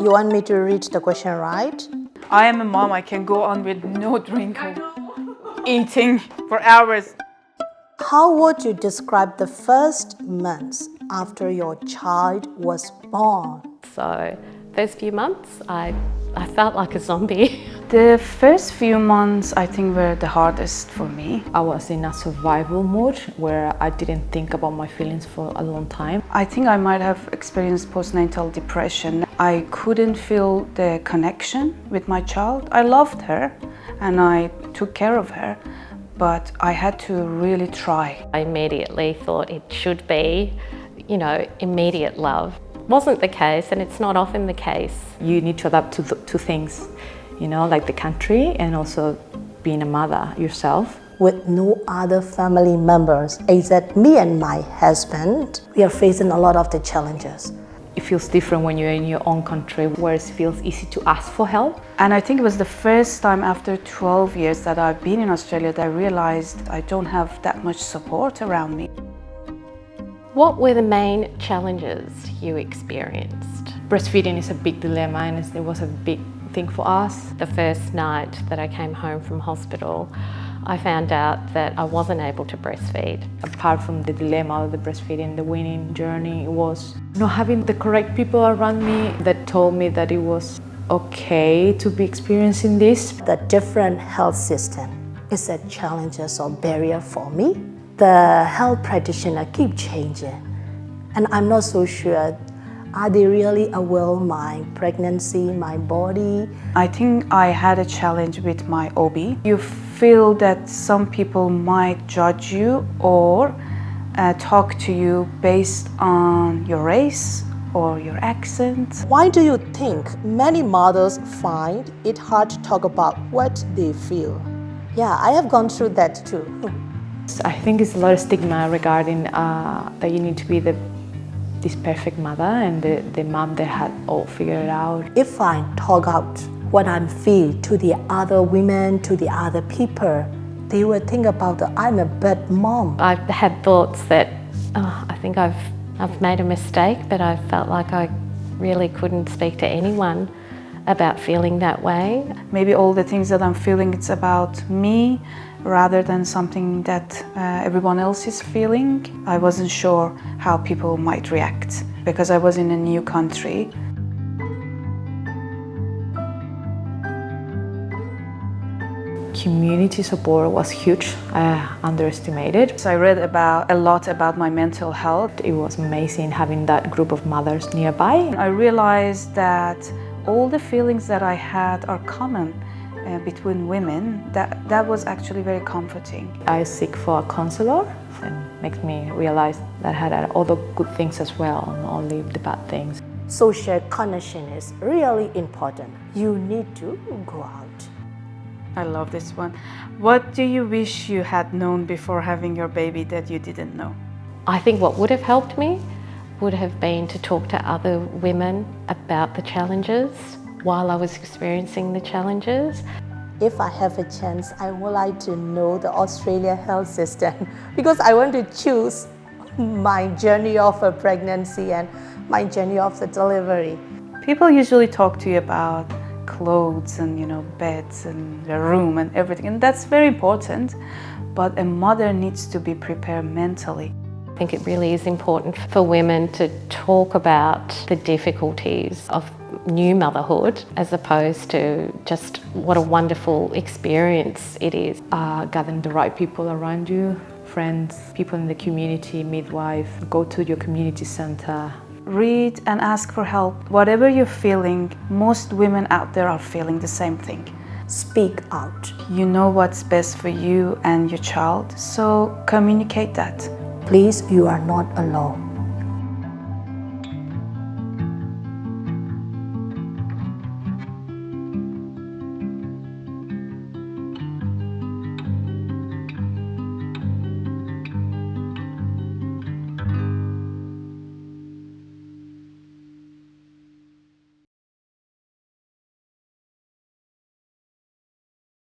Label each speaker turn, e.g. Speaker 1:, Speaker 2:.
Speaker 1: You want me to read the question right?
Speaker 2: I am a mom. I can go on with no drink or eating for hours.
Speaker 1: How would you describe the first months after your child was born?
Speaker 3: So first few months, I felt like a zombie.
Speaker 2: The first few months, I think, were the hardest for me.
Speaker 4: I was in a survival mode where I didn't think about my feelings for a long time.
Speaker 2: I think I might have experienced postnatal depression. I couldn't feel the connection with my child. I loved her and I took care of her, but I had to really try.
Speaker 3: I immediately thought it should be, immediate love. Wasn't the case, and it's not often the case.
Speaker 4: You need to adapt to things, like the country and also being a mother yourself.
Speaker 1: With no other family members except me and my husband, we are facing a lot of the challenges.
Speaker 4: It feels different when you're in your own country, where it feels easy to ask for help.
Speaker 2: And I think it was the first time after 12 years that I've been in Australia that I realized I don't have that much support around me.
Speaker 3: What were the main challenges you experienced?
Speaker 4: Breastfeeding is a big dilemma, and it was a big thing for us.
Speaker 3: The first night that I came home from hospital, I found out that I wasn't able to breastfeed.
Speaker 4: Apart from the dilemma of the breastfeeding, the weaning journey was not having the correct people around me that told me that it was okay to be experiencing this.
Speaker 1: The different health system is a challenge or barrier for me. The health practitioner keep changing, and I'm not so sure, are they really aware of my pregnancy, my body?
Speaker 2: I think I had a challenge with my OB. You feel that some people might judge you or talk to you based on your race or your accent.
Speaker 1: Why do you think many mothers find it hard to talk about what they feel? Yeah, I have gone through that too.
Speaker 4: I think it's a lot of stigma regarding that you need to be this perfect mother and the mom that had all figured out.
Speaker 1: If I talk out what I'm feeling to the other women, to the other people, they will think about that I'm a bad mom.
Speaker 3: I've had thoughts that I think I've made a mistake, but I felt like I really couldn't speak to anyone about feeling that way.
Speaker 2: Maybe all the things that I'm feeling, it's about me rather than something that everyone else is feeling. I wasn't sure how people might react because I was in a new country.
Speaker 4: Community support was huge. I underestimated.
Speaker 2: So I read a lot about my mental health.
Speaker 4: It was amazing having that group of mothers nearby.
Speaker 2: I realized that all the feelings that I had are common between women. That was actually very comforting.
Speaker 4: I seek for a counselor, and makes me realize that I had other good things as well, not only the bad things.
Speaker 1: Social connection is really important. You need to go out.
Speaker 2: I love this one. What do you wish you had known before having your baby that you didn't know?
Speaker 3: I think what would have helped me would have been to talk to other women about the challenges while I was experiencing the challenges.
Speaker 1: If I have a chance, I would like to know the Australia health system because I want to choose my journey of a pregnancy and my journey of the delivery.
Speaker 2: People usually talk to you about clothes and beds and the room and everything, and that's very important, but a mother needs to be prepared mentally.
Speaker 3: I think it really is important for women to talk about the difficulties of new motherhood as opposed to just what a wonderful experience it is.
Speaker 4: Gathering the right people around you, friends, people in the community, midwife, go to your community center.
Speaker 2: Read and ask for help. Whatever you're feeling, most women out there are feeling the same thing.
Speaker 1: Speak out.
Speaker 2: You know what's best for you and your child, so communicate that.
Speaker 1: Please, you are not alone.